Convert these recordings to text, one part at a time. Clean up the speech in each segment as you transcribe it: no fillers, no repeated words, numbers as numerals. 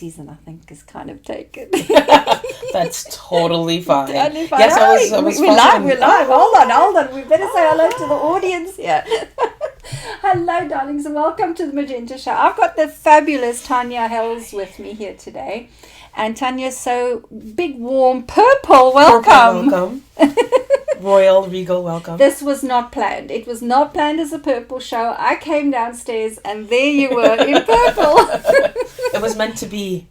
season, I think, is kind of taken. That's totally fine. Totally fine. Yes, I was we're live. Hold on. We better say hello to the audience here. Hello, darlings, and welcome to the Magenta Show. I've got the fabulous Tanya Hayles with me here today. And Tanya's so big, warm, purple. Welcome. Welcome. Royal, regal, welcome. This was not planned. It was not planned as a purple show. I came downstairs and there you were in purple. It was meant to be.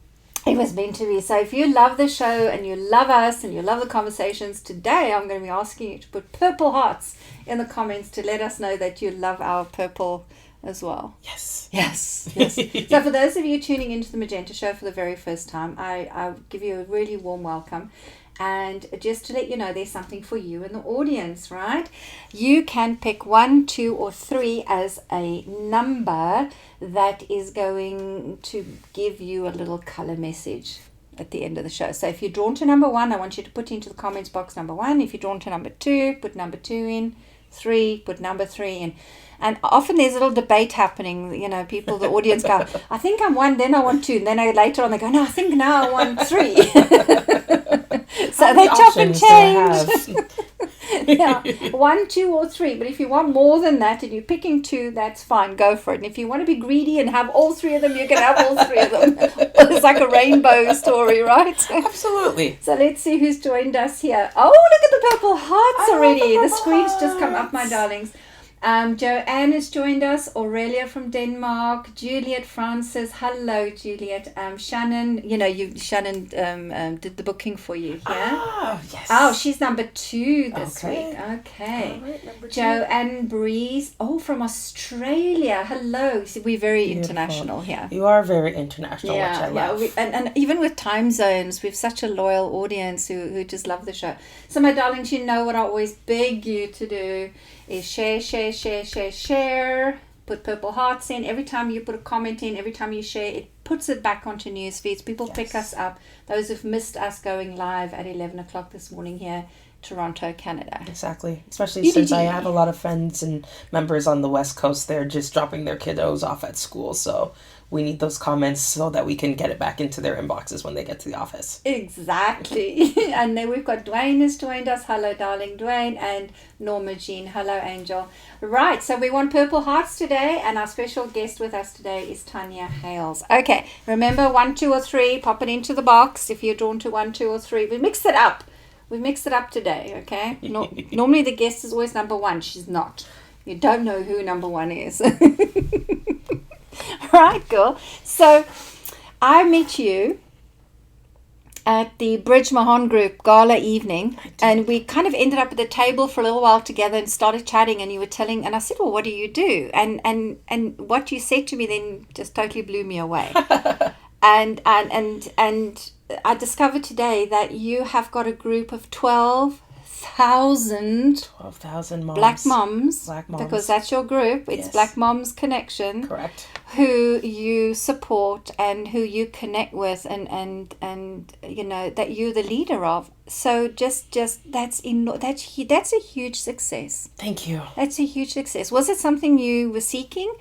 It was meant to be. So if you love the show and you love us and you love the conversations, today I'm going to be asking you to put purple hearts in the comments to let us know that you love our purple as well. Yes. So for those of you tuning into the Magenta Show for the very first time, I give you a really warm welcome. And just to let you know, there's something for you in the audience, right? You can pick 1, 2, or 3 as a number that is going to give you a little color message at the end of the show. So if you're drawn to number 1, I want you to put into the comments box number 1. If you're drawn to number 2, put number 2 in. 3, put number 3 in. And often there's a little debate happening, you know, people, the audience go, I think I'm 1, then I want 2. And then later on they go, no, I think now I want 3. So they chop and change. Yeah, 1, 2, or 3. But if you want more than that and you're picking 2, that's fine. Go for it. And if you want to be greedy and have all 3 of them, you can have all 3 of them. It's like a rainbow story, right? Absolutely. So let's see who's joined us here. Oh, look at the purple hearts already. The screen's just come up, my darlings. Joanne has joined us. Aurelia from Denmark. Juliet Francis. Hello, Juliet. Shannon. You know, Shannon did the booking for you. Yeah. Ah, yes. Oh, she's number 2 this Okay. week. Okay. All right, number 2. Joanne Breeze. Oh, from Australia. Hello. See, we're very Beautiful. international here. You are very international, which I love. And even with time zones, we have such a loyal audience who just love the show. So, my darlings, you know what I always beg you to do is share. Put purple hearts in. Every time you put a comment in, every time you share, it puts it back onto news feeds. People pick us up. Those who've missed us going live at 11 o'clock this morning here, Toronto, Canada. Exactly. Especially since I have a lot of friends and members on the West Coast. They're just dropping their kiddos off at school. So we need those comments so that we can get it back into their inboxes when they get to the office. Exactly. And then we've got Dwayne has joined us. Hello, darling Dwayne. And Norma Jean. Hello, Angel. Right. So we want purple hearts today. And our special guest with us today is Tanya Hayles. Okay. Remember 1, 2, or 3. Pop it into the box if you're drawn to 1, 2, or 3. We mixed it up. We mixed it up today. Okay. Normally the guest is always number 1. She's not. You don't know who number 1 is. Right, girl. So I met you at the Bridge Mahon Group gala evening, and we kind of ended up at the table for a little while together and started chatting, and you were telling, and I said, well, what do you do? And what you said to me then just totally blew me away. and I discovered today that you have got a group of 12,000 moms. Black moms, because because that's your group. It's Yes. Black Moms Connection. Correct. Who you support and who you connect with, and you know that you're the leader of. So just that's a huge success. Thank you. That's a huge success. Was it something you were seeking?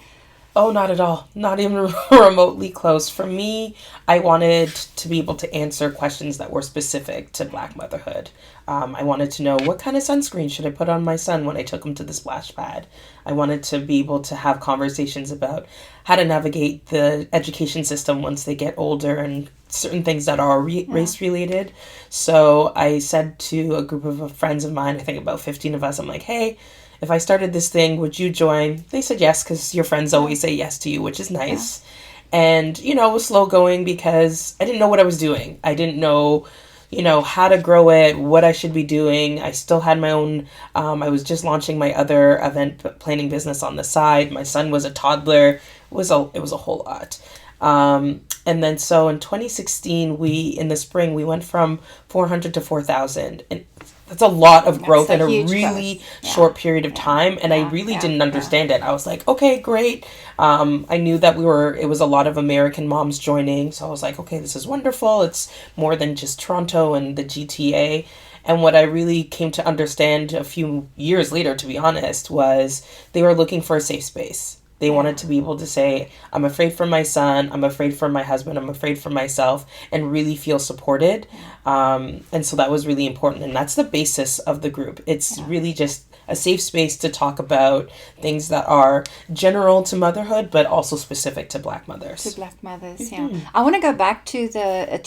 Oh, not at all. Not even remotely close. For me, I wanted to be able to answer questions that were specific to Black motherhood. I wanted to know what kind of sunscreen should I put on my son when I took him to the splash pad. I wanted to be able to have conversations about how to navigate the education system once they get older and certain things that are race related. So I said to a group of friends of mine, I think about 15 of us, I'm like, hey, if I started this thing, would you join? They said yes, because your friends always say yes to you, which is nice. Yeah. And, you know, it was slow going because I didn't know what I was doing. I didn't know, you know, how to grow it, what I should be doing. I still had my own, I was just launching my other event planning business on the side. My son was a toddler. It was a whole lot. And then so in 2016, in the spring, we went from 400 to 4,000. And that's a lot of growth in a really short period of time. And I really didn't understand it. I was like, okay, great. I knew that it was a lot of American moms joining. So I was like, okay, this is wonderful. It's more than just Toronto and the GTA. And what I really came to understand a few years later, to be honest, was they were looking for a safe space. They wanted to be able to say, I'm afraid for my son, I'm afraid for my husband, I'm afraid for myself, and really feel supported. And so that was really important. And that's the basis of the group. It's really just a safe space to talk about things that are general to motherhood, but also specific to Black mothers. To Black mothers, yeah. I want to go back to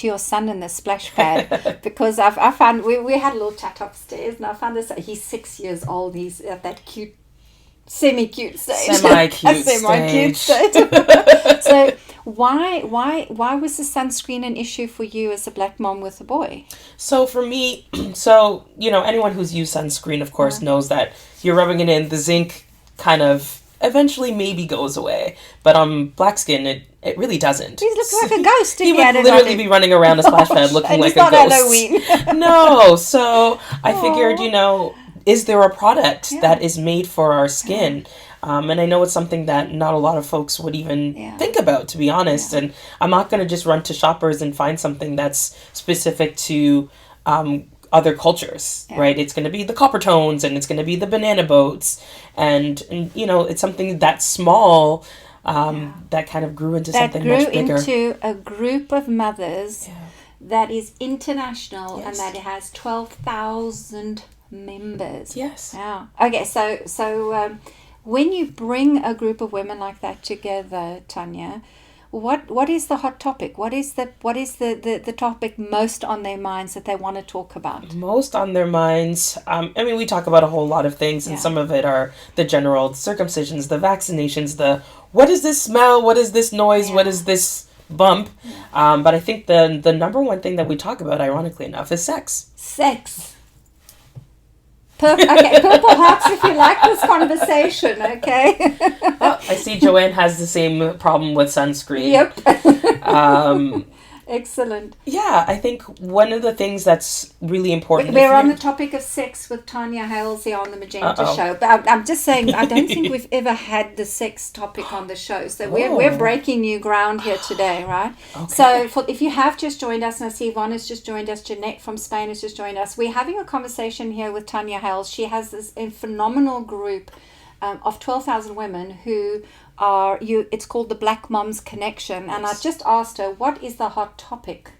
your son in the splash pad because I found we had a little chat upstairs, and I found this. He's 6 years old. He's at that cute, semi-cute stage. Semi-cute stage. So why was the sunscreen an issue for you as a Black mom with a boy? So for me, anyone who's used sunscreen, of course, knows that you're rubbing it in, the zinc kind of eventually maybe goes away. But on black skin, it really doesn't. He looks like a ghost. He would literally be running around a splash pad looking like a ghost. It's not Halloween. No, so I figured, is there a product that is made for our skin? And I know it's something that not a lot of folks would even think about, to be honest. And I'm not going to just run to Shoppers and find something that's specific to other cultures, right? It's going to be the copper tones, and it's going to be the banana boats. And it's something that's small that kind of grew into something much bigger. That grew into a group of mothers that is international and that it has 12,000 members. Yes. Wow. Okay, so when you bring a group of women like that together, Tanya, what is the hot topic? What is the topic most on their minds that they want to talk about? Most on their minds. We talk about a whole lot of things, and some of it are the general circumcisions, the vaccinations, the what is this smell? What is this noise? What is this bump? But I think the number one thing that we talk about, ironically enough, is sex. Sex. Okay, purple hearts if you like this conversation, okay? Well, I see Joanne has the same problem with sunscreen. Yep. Excellent. Yeah, I think one of the things that's really important... We're on the topic of sex with Tanya Hayles here on the Magenta show. But I'm just saying, I don't think we've ever had the sex topic on the show. So we're breaking new ground here today, right? Okay. So if you have just joined us, and I see Yvonne has just joined us, Jeanette from Spain has just joined us, we're having a conversation here with Tanya Hayles. She has this phenomenal group of 12,000 women who... it's called the Black Moms Connection, and I just asked her, what is the hot topic?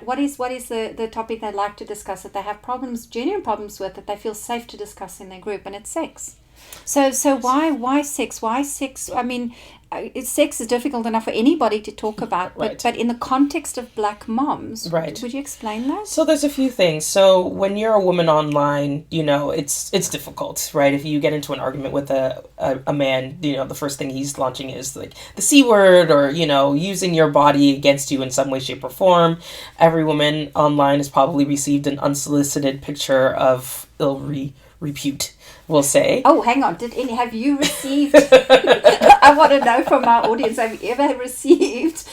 What is the topic they'd like to discuss, that they have genuine problems with, that they feel safe to discuss in their group, and it's sex. So why sex? Why sex? I mean, sex is difficult enough for anybody to talk about, but in the context of Black moms, would you explain that? So there's a few things. So when you're a woman online, it's difficult, right? If you get into an argument with a man, the first thing he's launching is like the C word, or using your body against you in some way, shape, or form. Every woman online has probably received an unsolicited picture of ill repute, we'll say. Oh, hang on. Have you received... I want to know from our audience, have you ever received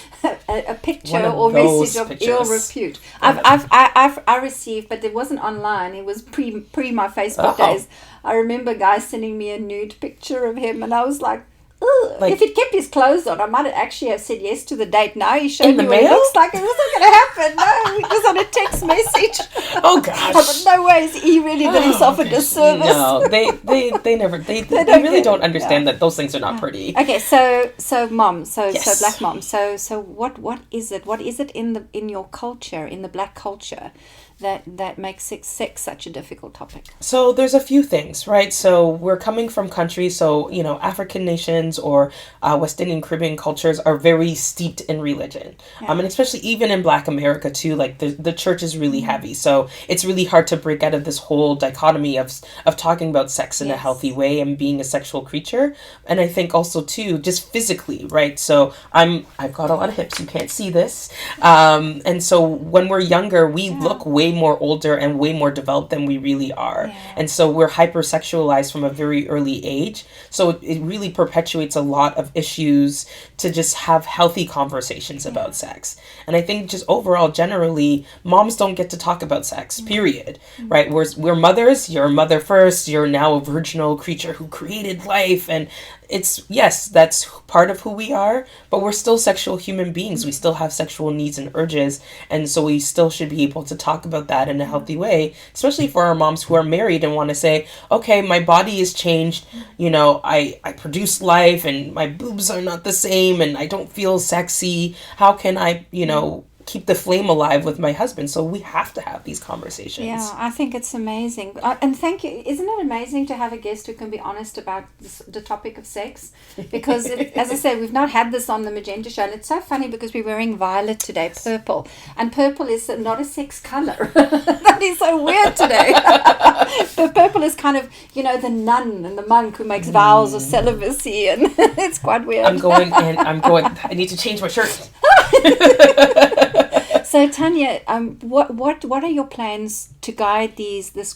a picture or message of ill repute? I received, but it wasn't online. It was pre my Facebook days. I remember guys sending me a nude picture of him, and I was like, ugh. If he'd kept his clothes on, I might actually have said yes to the date. Now he showed me what it looks like. It wasn't going to happen. No, it was on a text message. Oh gosh! No way. He really did himself a disservice. No, they really don't understand that those things are not pretty. Okay, so mom, so Black mom. So what is it? What is it in your culture, in the Black culture, that makes sex such a difficult topic? So there's a few things, right? So we're coming from countries, so African nations or West Indian Caribbean cultures are very steeped in religion, and especially even in Black America too. Like the church is really heavy, so it's really hard to break out of this whole dichotomy of talking about sex in a healthy way and being a sexual creature. And I think also too, just physically, right? So I've got a lot of hips. You can't see this, and so when we're younger, we look way more older and way more developed than we really are. And so we're hypersexualized from a very early age. So it really perpetuates a lot of issues to just have healthy conversations about sex. And I think just overall, generally, moms don't get to talk about sex, period. Right? We're mothers. You're a mother first. You're now a virginal creature who created life. And it's, yes, that's part of who we are, but we're still sexual human beings. We still have sexual needs and urges, and so we still should be able to talk about that in a healthy way, especially for our moms who are married and want to say, okay, my body is changed, I produce life and my boobs are not the same and I don't feel sexy. How can I, keep the flame alive with my husband? So we have to have these conversations. Yeah, I think it's amazing. And thank you. Isn't it amazing to have a guest who can be honest about the topic of sex? Because, as I said, we've not had this on the Magenta show. And it's so funny because we're wearing violet today, purple. And purple is not a sex color. That is so weird today. But purple is kind of, the nun and the monk who makes vows of celibacy. And it's quite weird. I need to change my shirt. So Tanya, what are your plans to guide this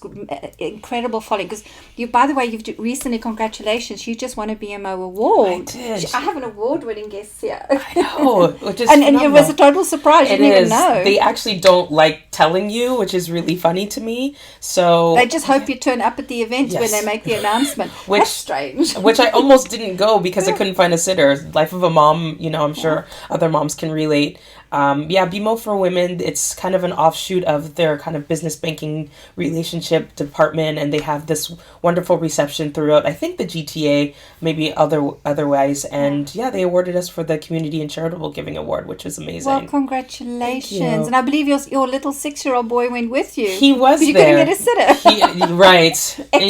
incredible following? Because by the way, you've recently, congratulations, you just won a BMO award. I did. I have an award-winning guest here. I know, which is and it was a total surprise. You didn't even know. They actually don't like telling you, which is really funny to me. So they just hope you turn up at the event when they make the announcement. That's strange. Which I almost didn't go because I couldn't find a sitter. Life of a Mom, I'm sure other moms can relate. BMO for Women, it's kind of an offshoot of their kind of business banking relationship department, and they have this wonderful reception throughout, I think, the GTA, maybe otherwise, and they awarded us for the Community and Charitable Giving Award, which was amazing. Well, congratulations. And I believe your little 6-year-old boy went with you. He was you there. You couldn't get a sitter. Right. And,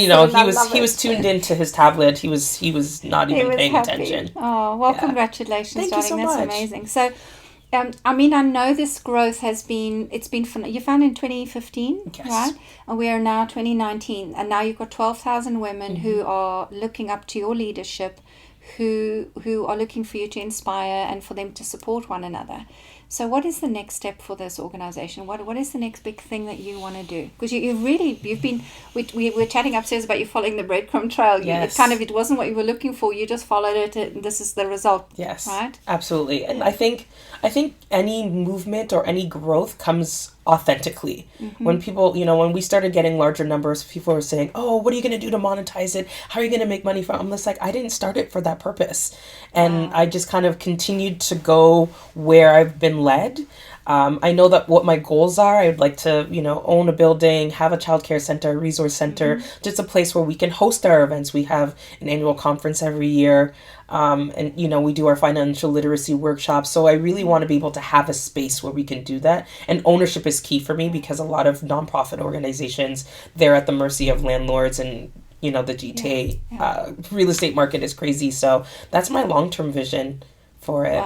he was tuned into his tablet. He was not even paying attention. Oh, well, congratulations, Thank darling. you so That's much. amazing. So, I know this growth it's been fun. You founded in 2015, yes. right? And we are now 2019. And now you've got 12,000 women who are looking up to your leadership, who are looking for you to inspire and for them to support one another. So what is the next step for this organization? What is the next big thing that you want to do? Because you've been, we were chatting upstairs about you following the breadcrumb trail. Yes. It wasn't what you were looking for. You just followed it and this is the result. Yes. Right? Absolutely. And I think any movement or any growth comes authentically. When people, when we started getting larger numbers, people were saying, oh, what are you going to do to monetize it? How are you going to make money from it? I'm just like, I didn't start it for that purpose. And I just kind of continued to go where I've been led. I know that what my goals are. I would like to, own a building, have a childcare center, a resource center, just a place where we can host our events. We have an annual conference every year. And, we do our financial literacy workshops. So I really want to be able to have a space where we can do that. And ownership is key for me because a lot of nonprofit organizations, they're at the mercy of landlords and, the GTA real estate market is crazy. So that's my long-term vision for it.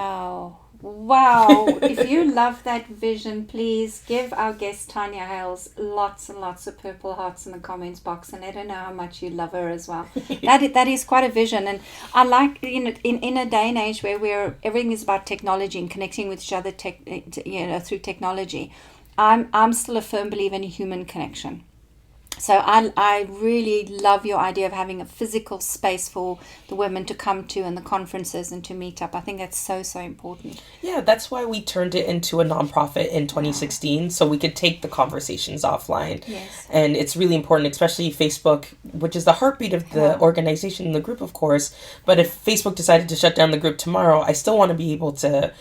Wow. If you love that vision, please give our guest Tanya Hayles lots and lots of purple hearts in the comments box and let her know how much you love her as well. That is quite a vision. And I like, in a day and age where everything is about technology and connecting with each other through technology, I'm still a firm believer in human connection. So I really love your idea of having a physical space for the women to come to and the conferences and to meet up. I think that's so, so important. Yeah, that's why we turned it into a nonprofit in 2016, so we could take the conversations offline. Yes. And it's really important, especially Facebook, which is the heartbeat of the organization and the group, of course. But if Facebook decided to shut down the group tomorrow, I still want to be able to,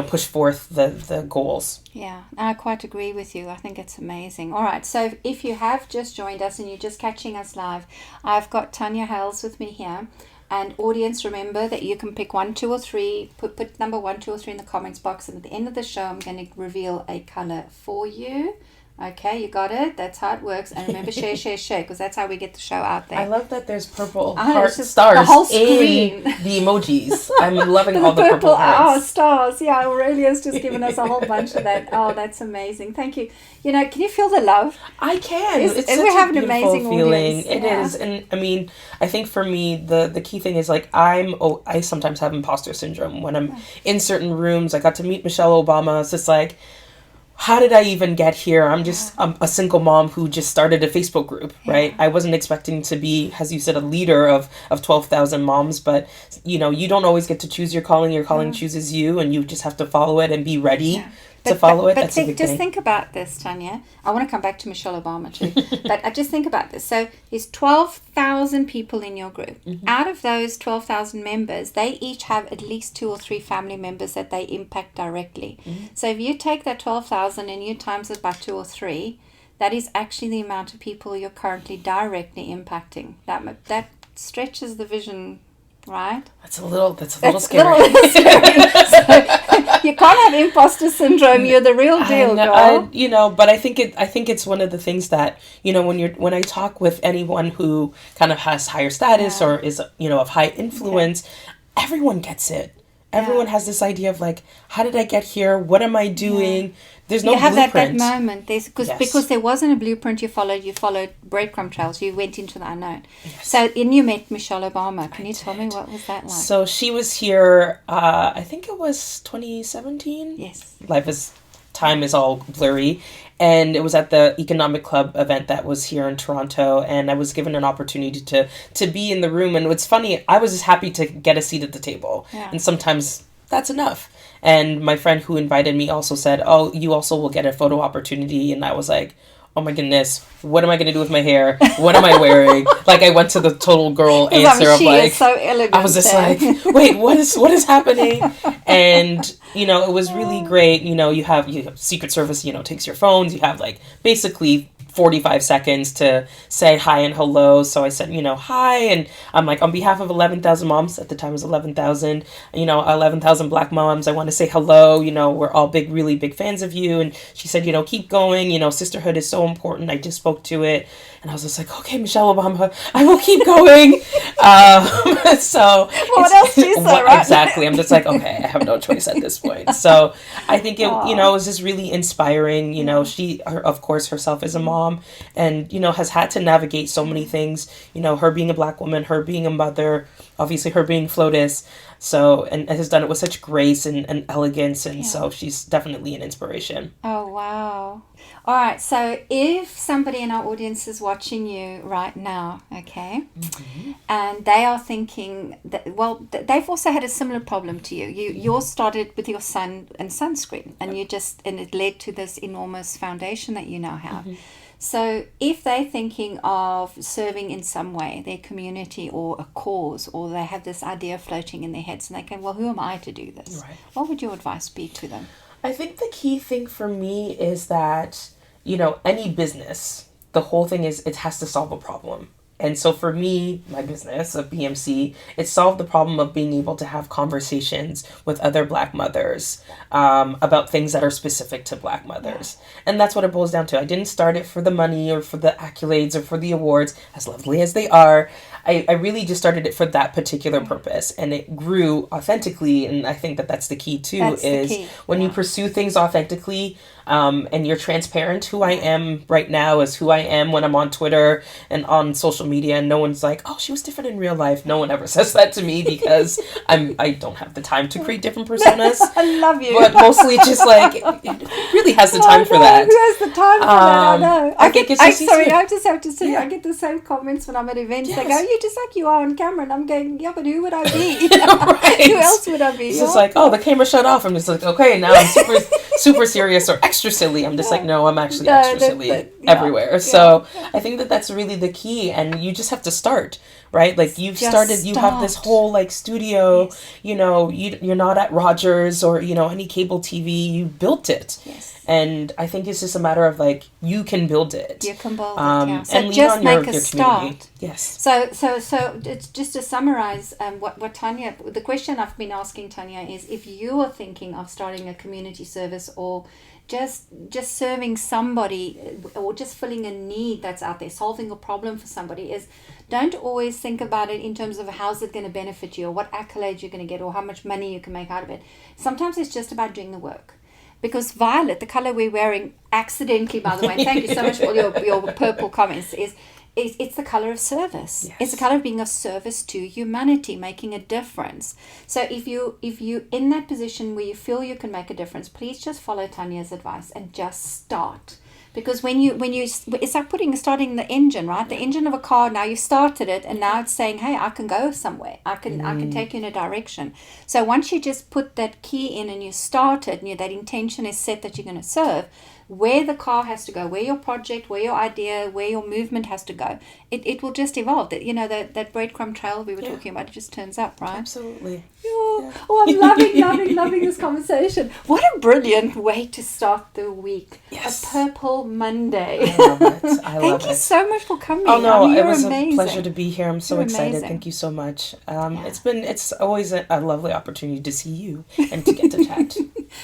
push forth the goals. Yeah, I quite agree with you. I think it's amazing. All right, so if you have just joined us and you're just catching us live, I've got Tanya Hayles with me here. And audience, remember that you can pick 1, 2, or 3. Put number 1, 2, or 3 in the comments box. And at the end of the show, I'm going to reveal a color for you. Okay, you got it. That's how it works. And remember, share, because that's how we get the show out there. I love that there's purple stars the whole screen. in the emojis. I'm loving all the purple hearts. Oh, stars. Yeah, Aurelia's just given us a whole bunch of that. Oh, that's amazing. Thank you. Can you feel the love? I can. It's such we have a an amazing feeling. audience. It is. And I mean, I think for me, the key thing is I sometimes have imposter syndrome when I'm in certain rooms. I got to meet Michelle Obama. It's just like, how did I even get here? I'm just a single mom who just started a Facebook group, right? I wasn't expecting to be, as you said, a leader of 12,000 moms, but you don't always get to choose your calling. Your calling chooses you, and you just have to follow it and be ready to follow it. But That's a big just thing. think about this, Tanya. I want to come back to Michelle Obama too. But I just think about this. So there's 12,000 people in your group. Out of those 12,000 members, they each have at least 2 or 3 family members that they impact directly. So if you take that 12,000 and you times it by 2 or 3, that is actually the amount of people you're currently directly impacting. That stretches the vision, right? That's a little scary. So you can't have imposter syndrome. You're the real deal, girl. But I think it's one of the things that, when I talk with anyone who kind of has higher status or is, of high influence, everyone gets it. Everyone has this idea of like, how did I get here? What am I doing? There's no blueprint. You have that moment. Because there wasn't a blueprint you followed breadcrumb trails. You went into the unknown. Yes. So you met Michelle Obama. Can you tell me what was that like? So she was here, I think it was 2017. Yes. Time is all blurry. And it was at the Economic Club event that was here in Toronto. And I was given an opportunity to be in the room. And what's funny, I was just happy to get a seat at the table. Yeah. And sometimes that's enough. And my friend who invited me also said, oh, you also will get a photo opportunity. And I was like, oh my goodness, what am I going to do with my hair? What am I wearing? Like, I went to the total girl answer of like, is so elegant, I was just like, wait, what is happening? And, it was really great. You have Secret Service, takes your phones. You have like basically 45 seconds to say hi and hello. So I said, hi. And I'm like, on behalf of 11,000 moms, at the time it was 11,000, 11,000 Black moms, I want to say hello. We're all really big fans of you. And she said, keep going. Sisterhood is so important. I just spoke to it. And I was just like, okay, Michelle Obama, I will keep going. So what else do you say, right? Exactly. I'm just like, okay, I have no choice at this point. So I think it, it was just really inspiring. She, of course, herself is a mom and, has had to navigate so many things, her being a Black woman, her being a mother, obviously her being FLOTUS. So, and has done it with such grace and elegance. And so she's definitely an inspiration. Oh, wow. All right. So if somebody in our audience is watching you right now, okay, and they are thinking that, they've also had a similar problem to you. Yours started with your son and sunscreen, and and it led to this enormous foundation that you now have. So if they're thinking of serving in some way their community or a cause, or they have this idea floating in their heads and they go, well, who am I to do this? Right. What would your advice be to them? I think the key thing for me is that, any business, the whole thing is it has to solve a problem. And so for me, my business of BMC, it solved the problem of being able to have conversations with other Black mothers about things that are specific to Black mothers. And that's what it boils down to. I didn't start it for the money or for the accolades or for the awards, as lovely as they are. I really just started it for that particular purpose, and it grew authentically. And I think that that's the key too, when you pursue things authentically, and you're transparent. Who I am right now is who I am when I'm on Twitter and on social media, and no one's like, oh, she was different in real life. No one ever says that to me because I don't have the time to create different personas. I love you. But mostly just like, it really has the time for that. Who has the time for that? I know. I just have to say, Yeah. I get the same comments when I'm at events. Yes. They go, you're just like you are on camera. And I'm going, yeah, but who would I be? Right. Who else would I be? It's just like, oh, the camera shut off. I'm just like, okay, now I'm super serious or extra silly. I'm just like, no, I'm actually extra silly everywhere. Yeah. So I think that that's really the key, and you just have to start, right? Like you have this whole like studio, you're not at Rogers or, any cable TV, you built it. Yes. And I think it's just a matter of like, you can build it. You can build it, yeah. So and just make a start. Community. Yes. So it's just to summarize what Tanya, the question I've been asking Tanya is, if you are thinking of starting a community service or just serving somebody or just filling a need that's out there, solving a problem for somebody, is don't always think about it in terms of how's it going to benefit you or what accolades you're going to get or how much money you can make out of it. Sometimes it's just about doing the work. Because violet, the color we're wearing, accidentally, by the way, and thank you so much for your purple comments, it's the color of service. Yes. It's the color of being of service to humanity, making a difference. So if you in that position where you feel you can make a difference, please just follow Tanya's advice and just start. Because when you it's like starting the engine, right? The engine of a car. Now you started it, and now it's saying, "Hey, I can go somewhere. I can take you in a direction." So once you just put that key in and you start it, and that intention is set that you're going to serve, where the car has to go, where your project, where your idea, where your movement has to go, it will just evolve. That that breadcrumb trail we were talking about, it just turns up, right? Absolutely. Oh, I'm loving this conversation. What a brilliant way to start the week. Yes. A purple Monday. I love it. Thank you so much for coming. Oh no, you're it was amazing. a pleasure to be here. I'm so excited. Amazing. Thank you so much. It's always a lovely opportunity to see you and to get to chat.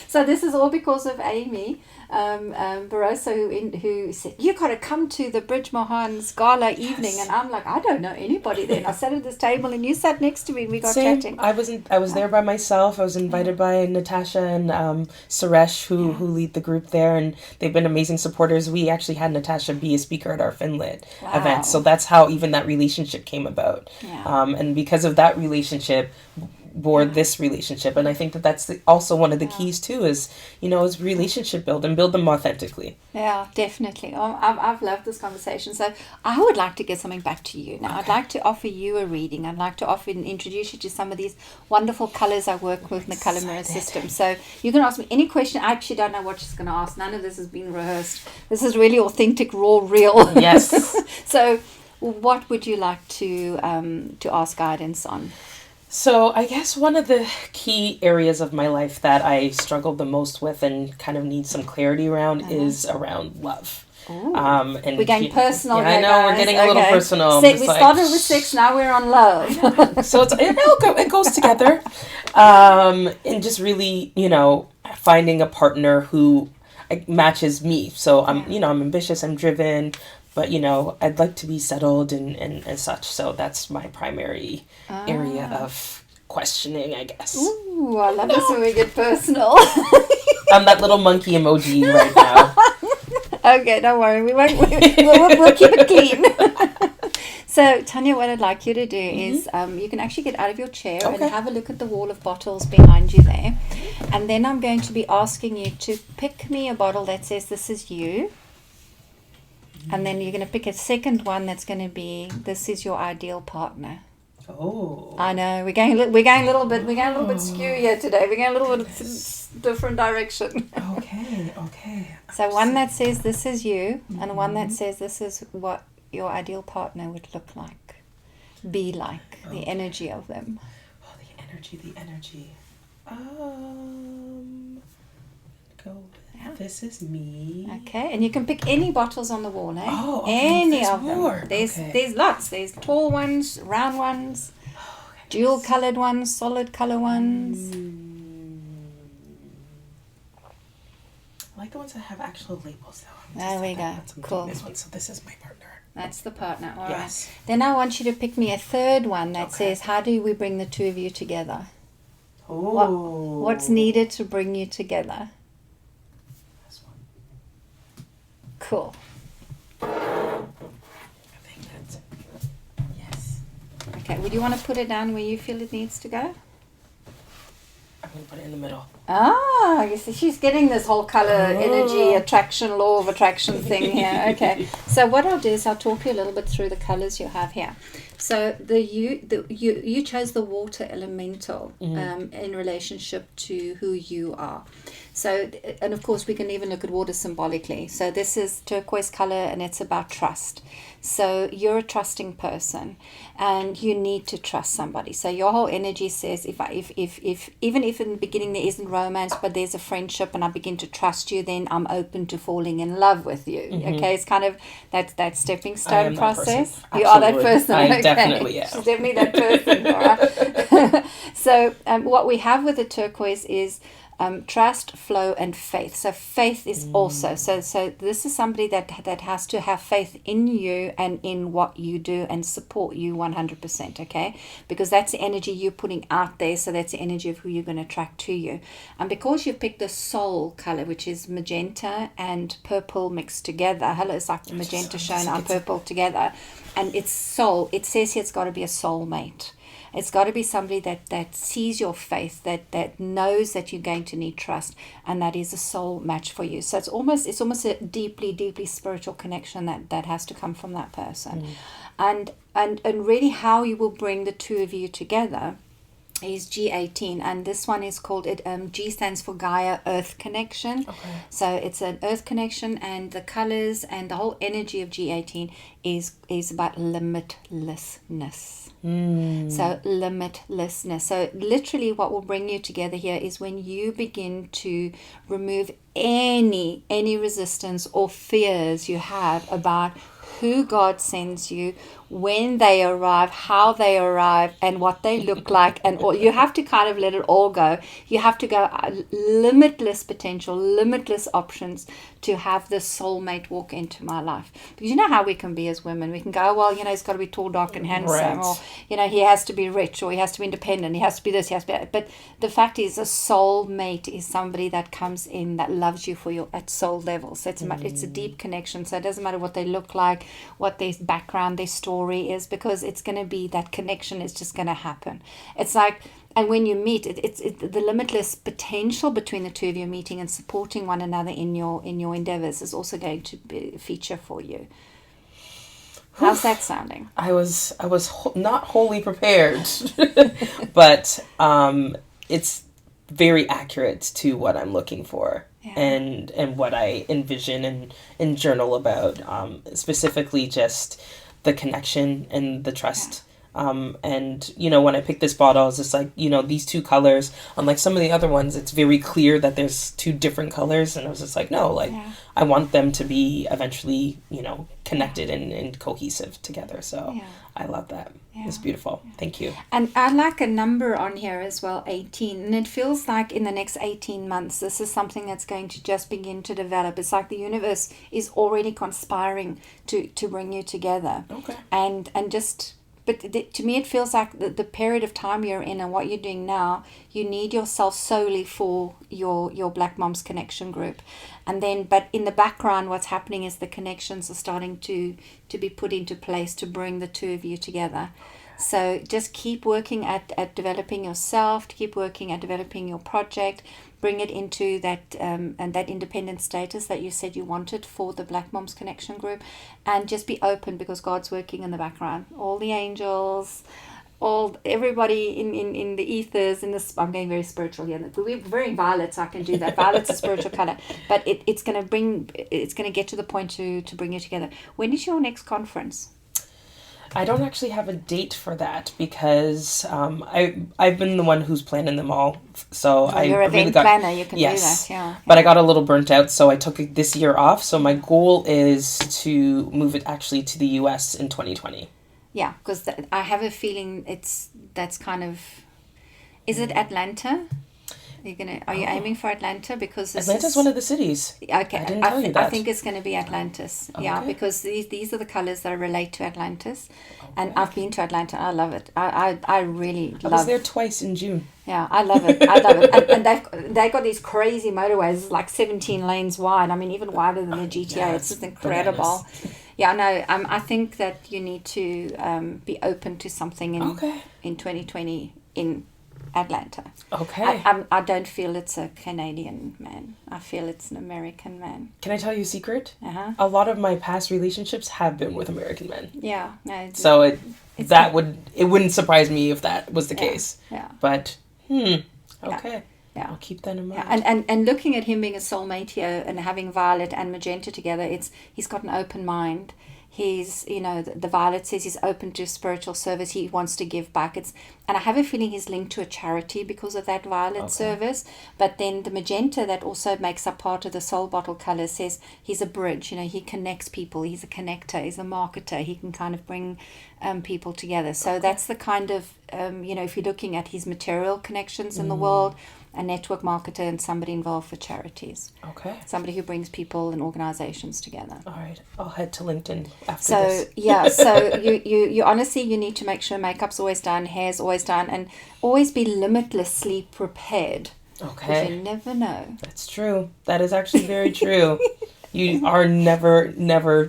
So this is all because of Amy Barroso, who said, "You got to come to the Bridge Mohan's gala evening." And I'm like, I don't know anybody there. And I sat at this table and you sat next to me and we got chatting. I was there by myself. I was invited by Natasha and Suresh, who lead the group there, and they've been amazing supporters. We actually had Natasha be a speaker at our FinLit event, so that's how even that relationship came about. And because of that relationship, this relationship, and I think that's also one of the keys too, is relationship build and build them authentically. Yeah, definitely. I've loved this conversation. So I would like to get something back to you now. Okay. I'd like to offer you a reading. I'd like to offer and introduce you to some of these wonderful colors I work with in the color mirror system. So you can ask me any question. I actually don't know what she's going to ask. None of this has been rehearsed. This is really authentic, raw, real. Yes. So what would you like to ask guidance on? So I guess one of the key areas of my life that I struggled the most with and kind of need some clarity around is around love. And we're getting personal. Yeah, I know, guys. We're getting a little personal. We started with sex, now we're on love. So it goes together. And just really, finding a partner who matches me. So I'm ambitious, I'm driven, but I'd like to be settled and such. So that's my primary area of questioning, I guess. Ooh, I love this when we get personal. I'm that little monkey emoji right now. Okay, don't worry. We'll keep it clean. So, Tanya, what I'd like you to do is you can actually get out of your chair and have a look at the wall of bottles behind you there. And then I'm going to be asking you to pick me a bottle that says, "This is you." And then you're going to pick a second one that's going to be, "This is your ideal partner." Oh. I know we're going a little bit skew here today. We're going a little bit different direction. Okay. So one that says, "This is you," and one that says, "This is what your ideal partner would look like, be like." The energy of them. Oh, the energy. Go. This is me. Okay, and you can pick any bottles on the wall, eh? Oh, okay. Any of them. There's lots. There's tall ones, round ones, dual coloured ones, solid colour ones. I like the ones that have actual labels, though. There we go. Cool. This one. So this is my partner. That's the partner. All yes. right. Then I want you to pick me a third one that says, "How do we bring the two of you together?" Oh. What's needed to bring you together? Cool. I think that's yes. Okay, would you want to put it down where you feel it needs to go? I'm going to put it in the middle. Ah, you see, she's getting this whole color, energy, attraction, law of attraction thing here. Okay, so what I'll do is I'll talk you a little bit through the colors you have here. So you chose the water elemental in relationship to who you are. So, and of course we can even look at water symbolically. So this is turquoise color and it's about trust. So you're a trusting person and you need to trust somebody. So your whole energy says, if even if in the beginning there isn't romance, but there's a friendship and I begin to trust you, then I'm open to falling in love with you. Okay, it's kind of that stepping stone process. You are that person. I definitely am. She's definitely that person. All right. So what we have with the turquoise is trust, flow, and faith. So faith is also so this is somebody that has to have faith in you and in what you do and support you 100%. Okay, because that's the energy you're putting out there. So that's the energy of who you're going to attract to you. And because you picked the soul color, which is magenta and purple mixed together. Hello, it's like the magenta shown and purple together, and it's soul. It says here it's got to be a soulmate. It's got to be somebody that sees your faith, that knows that you're going to need trust, and that is a soul match for you. So it's almost a deeply, deeply spiritual connection that has to come from that person. And really how you will bring the two of you together is G18, and this one is called G stands for Gaia Earth Connection. So it's an Earth connection, and the colors and the whole energy of G18 is about limitlessness. So limitlessness. So literally what will bring you together here is when you begin to remove any resistance or fears you have about who God sends you, when they arrive, how they arrive, and what they look like, and all. You have to kind of let it all go. You have to go limitless potential, limitless options to have this soulmate walk into my life. Because you know how we can be as women. We can go, well, he's got to be tall, dark, and handsome, or he has to be rich, or he has to be independent, he has to be this, he has to be that. But the fact is, a soulmate is somebody that comes in that loves you at soul level. So it's a deep connection. So it doesn't matter what they look like, what their background, their story is, because it's going to be that connection is just going to happen. It's like, and when you meet, it's the limitless potential between the two of you meeting and supporting one another in your endeavors is also going to be a feature for you. How's that sounding? I was not wholly prepared, but it's very accurate to what I'm looking for. Yeah. And what I envision and journal about, specifically just the connection and the trust. And when I picked this bottle, I was just like, these two colors, unlike some of the other ones, it's very clear that there's two different colors. And I was just like, no, I want them to be eventually, connected and cohesive together. So I love that. Yeah. It's beautiful. Yeah. Thank you. And I like a number on here as well, 18. And it feels like in the next 18 months, this is something that's going to just begin to develop. It's like the universe is already conspiring to bring you together. Okay. But to me, it feels like the period of time you're in and what you're doing now, you need yourself solely for your Black Moms Connection group. And then, but in the background, what's happening is the connections are starting to be put into place to bring the two of you together. So just keep working at developing yourself, keep working at developing your project, bring it into that and that independent status that you said you wanted for the Black Moms Connection group, and just be open because God's working in the background. All the angels, everybody in the ethers, in this, I'm getting very spiritual here. We're wearing violets, I can do that. Violet's a spiritual color, but it's going to get to the point to bring you together. When is your next conference? I don't actually have a date for that because I've been the one who's planning them all. So you're an event planner, you can do that. Yeah. But I got a little burnt out, so I took this year off. So my goal is to move it actually to the US in 2020. Yeah, because I have a feeling that's kind of. Is it Atlanta? Are you aiming for Atlanta? Because Atlanta's one of the cities. Okay, I didn't tell you that. I think it's going to be Atlantis. Okay. Yeah, because these are the colors that relate to Atlantis, and I've been to Atlanta. I love it. I really love it. I was there twice in June. Yeah, I love it. I love it. And they've got these crazy motorways, like 17 lanes wide. I mean, even wider than the GTA. Yeah, it's just incredible. Bananas. Yeah, no, I think that you need to be open to something in 2020 in Atlanta. Okay. I don't feel it's a Canadian man. I feel it's an American man. Can I tell you a secret? Uh-huh. A lot of my past relationships have been with American men. Yeah. No, so it wouldn't surprise me if that was the case. Yeah. But okay. Yeah. I'll keep that in mind. Yeah. And looking at him being a soulmate here and having Violet and Magenta together, he's got an open mind. He's, the Violet says he's open to spiritual service. He wants to give back. And I have a feeling he's linked to a charity because of that Violet service. But then the Magenta that also makes up part of the Soul Bottle color says he's a bridge. He connects people. He's a connector. He's a marketer. He can kind of bring people together. So that's the kind of, if you're looking at his material connections in the world, a network marketer and somebody involved for charities. Okay. Somebody who brings people and organizations together. All right. I'll head to LinkedIn after this. So you honestly, you need to make sure makeup's always done, hair's always done, and always be limitlessly prepared. Okay. Because you never know. That's true. That is actually very true. You are never, you never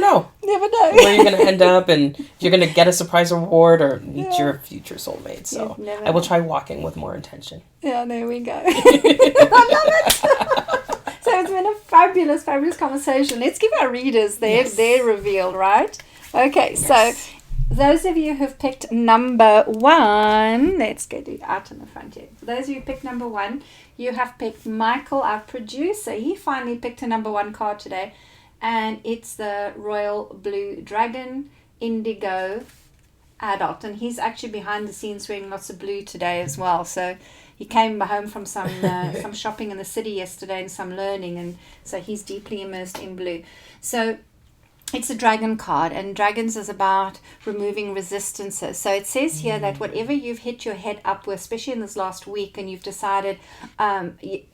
know Never know. where you're going to end up and if you're going to get a surprise award or meet your future soulmate. So I will try walking with more intention. Yeah, there we go. I love it. So it's been a fabulous, fabulous conversation. Let's give our readers their reveal, right? Okay, so those of you who've picked number 1, let's get it out in the front here. For those of you who picked number 1, you have picked Michael, our producer. He finally picked a number 1 card today, and it's the Royal Blue Dragon Indigo Adult. And he's actually behind the scenes wearing lots of blue today as well. So he came home from some shopping in the city yesterday and some learning, and so he's deeply immersed in blue. So it's a dragon card, and dragons is about removing resistances. So it says here that whatever you've hit your head up with, especially in this last week, and you've decided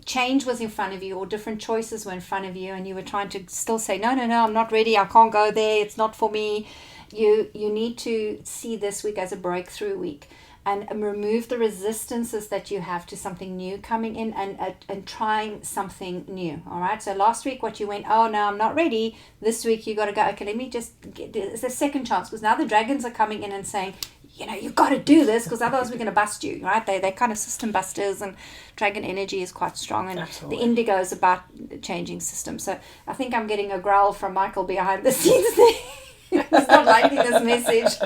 change was in front of you or different choices were in front of you, and you were trying to still say, no, I'm not ready, I can't go there, it's not for me. You need to see this week as a breakthrough week. And remove the resistances that you have to something new coming in and trying something new. All right. So last week, what you went, oh no, I'm not ready. This week, you got to go, okay, let me just get it's a second chance, because now the dragons are coming in and saying, you've got to do this, because otherwise we're going to bust you. Right. They're kind of system busters, and dragon energy is quite strong. And Absolutely. The indigo is about changing systems. So I think I'm getting a growl from Michael behind the scenes there. He's not liking this message.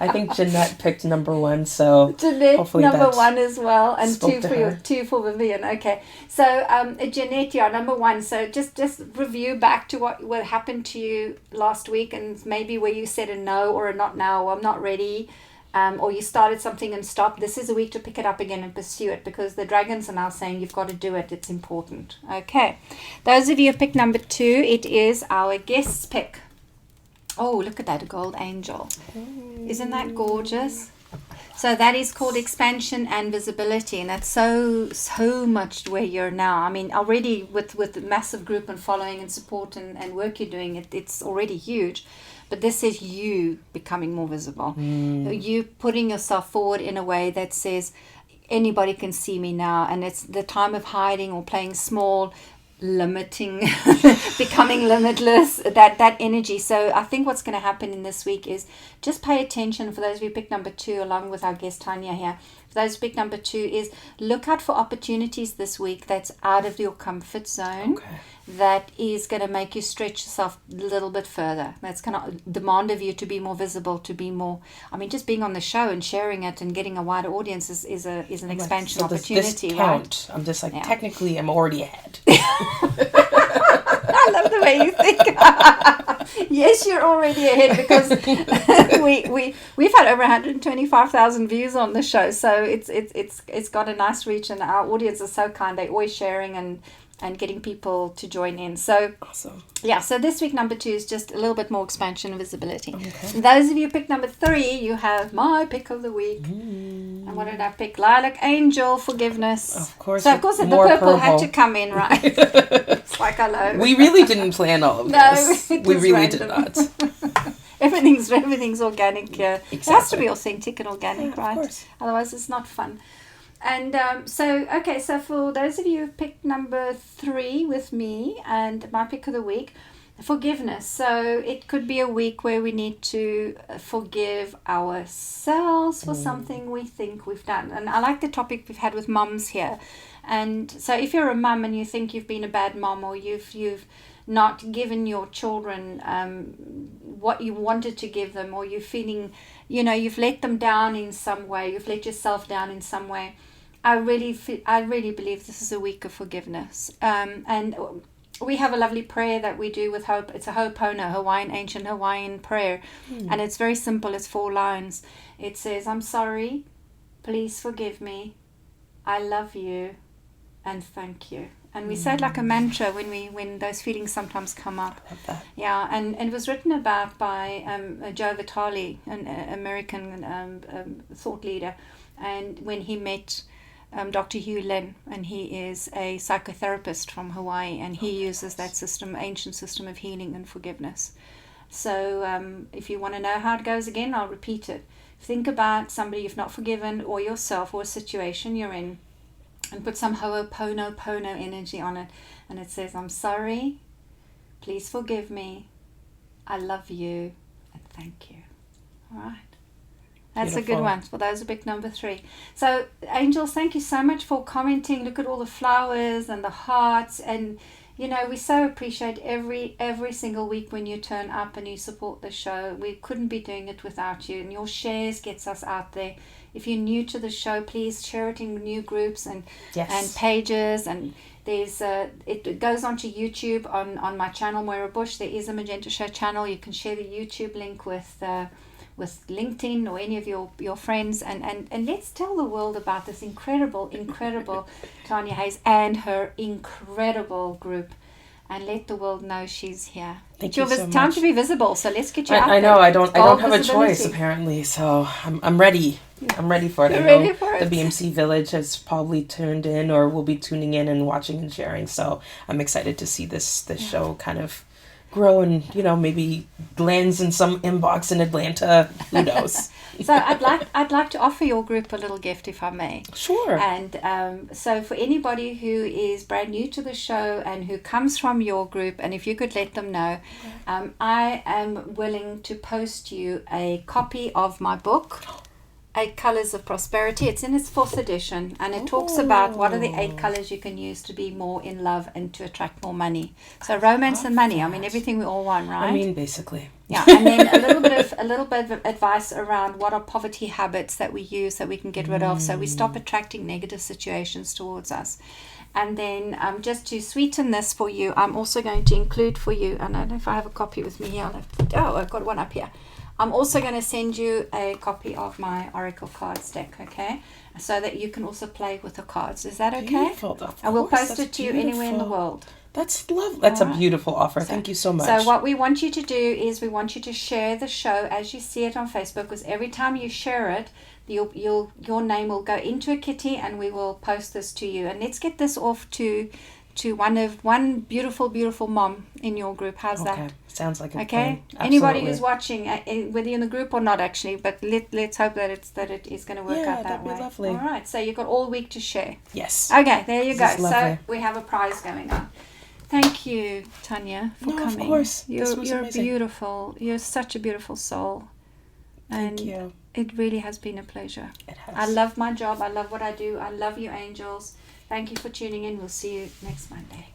I think Jeanette picked number 1, so Jeanette hopefully number 1 as well, and 2 for Vivian. Okay, so Jeanette, number 1. So just review back to what happened to you last week, and maybe where you said a no or a not now, or I'm not ready, or you started something and stopped. This is a week to pick it up again and pursue it, because the dragons are now saying you've got to do it. It's important. Okay, those of you who picked number 2, it is our guest's pick. Oh, look at that gold angel. Isn't that gorgeous? So that is called expansion and visibility, and that's so much where you're now. I mean, already with the massive group and following and support and work you're doing, it's already huge. But this is you becoming more visible. You putting yourself forward in a way that says, anybody can see me now, and it's the time of hiding or playing small, limiting, becoming limitless, that energy. So I think what's going to happen in this week is just pay attention. For those of you who picked number 2, along with our guest Tanya here, for those who picked number 2, is look out for opportunities this week that's out of your comfort zone. That is going to make you stretch yourself a little bit further. That's going to demand of you to be more visible, to be more, I mean, just being on the show and sharing it and getting a wider audience is an expansion opportunity. This count. Right? I'm just like, technically I'm already ahead. I love the way you think. Yes, you're already ahead, because we've had over 125,000 views on the show, so it's got a nice reach, and our audience is so kind. They're always sharing and getting people to join in. So awesome. Yeah, so this week number 2 is just a little bit more expansion and visibility. Okay. Those of you who picked number 3, you have my pick of the week. And what did I pick? Lilac Angel, forgiveness. Of course. So of course the purple had to come in, right? It's like, hello. We really didn't plan all of this. We really random. did not. Everything's organic here. Exactly. It has to be authentic and organic, right? Of course. Otherwise it's not fun. And so for those of you who picked number 3 with me, and my pick of the week, forgiveness. So it could be a week where we need to forgive ourselves for something we think we've done. And I like the topic we've had with mums here. And so if you're a mum and you think you've been a bad mum, or you've not given your children what you wanted to give them, or you're feeling, you've let them down in some way, you've let yourself down in some way, I really believe this is a week of forgiveness. And we have a lovely prayer that we do with Hope. It's a Ho'opono, ancient Hawaiian prayer. And it's very simple. It's 4 lines. It says, I'm sorry, please forgive me, I love you, and thank you. And we say it like a mantra when those feelings sometimes come up. I love that. Yeah, and it was written about by Joe Vitale, an American thought leader. And when he met Dr. Hugh Lin, and he is a psychotherapist from Hawaii, and he uses that system, ancient system of healing and forgiveness. So if you want to know how it goes again, I'll repeat it. Think about somebody you've not forgiven, or yourself, or a situation you're in, and put some Ho'opono energy on it. And it says, I'm sorry, Please forgive me. I love you. And thank you. All right. That's Beautiful. a good one. Well, that was a big number 3. So, angels, thank you so much for commenting. Look at all the flowers and the hearts. And, you know, we so appreciate every single week when you turn up and you support the show. We couldn't be doing it without you. And your shares gets us out there. If you're new to the show, please share it in new groups and pages. And there's it goes onto YouTube on my channel, Moira Bush. There is a Magenta Show channel. You can share the YouTube link with LinkedIn or any of your friends, and let's tell the world about this incredible Tanya Hayles and her incredible group, and let the world know she's here. Thank you so much. Time to be visible, so let's get you out there. I know, I don't have a choice apparently, so I'm ready. I'm ready for it. You're ready for it. The BMC Village has probably tuned in or will be tuning in and watching and sharing, so I'm excited to see this show kind of grow and, you know, maybe lands in some inbox in Atlanta. Who knows? So I'd like to offer your group a little gift, if I may. Sure. And so for anybody who is brand new to the show and who comes from your group, and if you could let them know, I am willing to post you a copy of my book, 8 Colors of Prosperity. It's in its 4th edition, and it talks about what are the 8 colors you can use to be more in love and to attract more money. So romance and money, I mean, everything we all want, right? I mean, basically. Yeah, and then a little bit of advice around what are poverty habits that we use that we can get rid of, so we stop attracting negative situations towards us. And then just to sweeten this for you, I'm also going to include for you, and I don't know if I have a copy with me here. I've got one up here. I'm also going to send you a copy of my Oracle cards deck, okay? So that you can also play with the cards. Is that okay? Beautiful. I will post it to you anywhere in the world. That's lovely. That's a beautiful offer. Thank you so much. So what we want you to do is we want you to share the show as you see it on Facebook, because every time you share it, your name will go into a kitty and we will post this to you. And let's get this off to one beautiful mom in your group. How's that? Sounds like a okay. Anybody who's watching, whether you're in the group or not, actually, but let's hope that it is going to work out that way. Lovely. All right. So you've got all week to share. Yes. Okay. There you go. So we have a prize going on. Thank you, Tanya, for coming. Of course. You're beautiful. You're such a beautiful soul. Thank you. It really has been a pleasure. It has. I love my job. I love what I do. I love you, angels. Thank you for tuning in. We'll see you next Monday.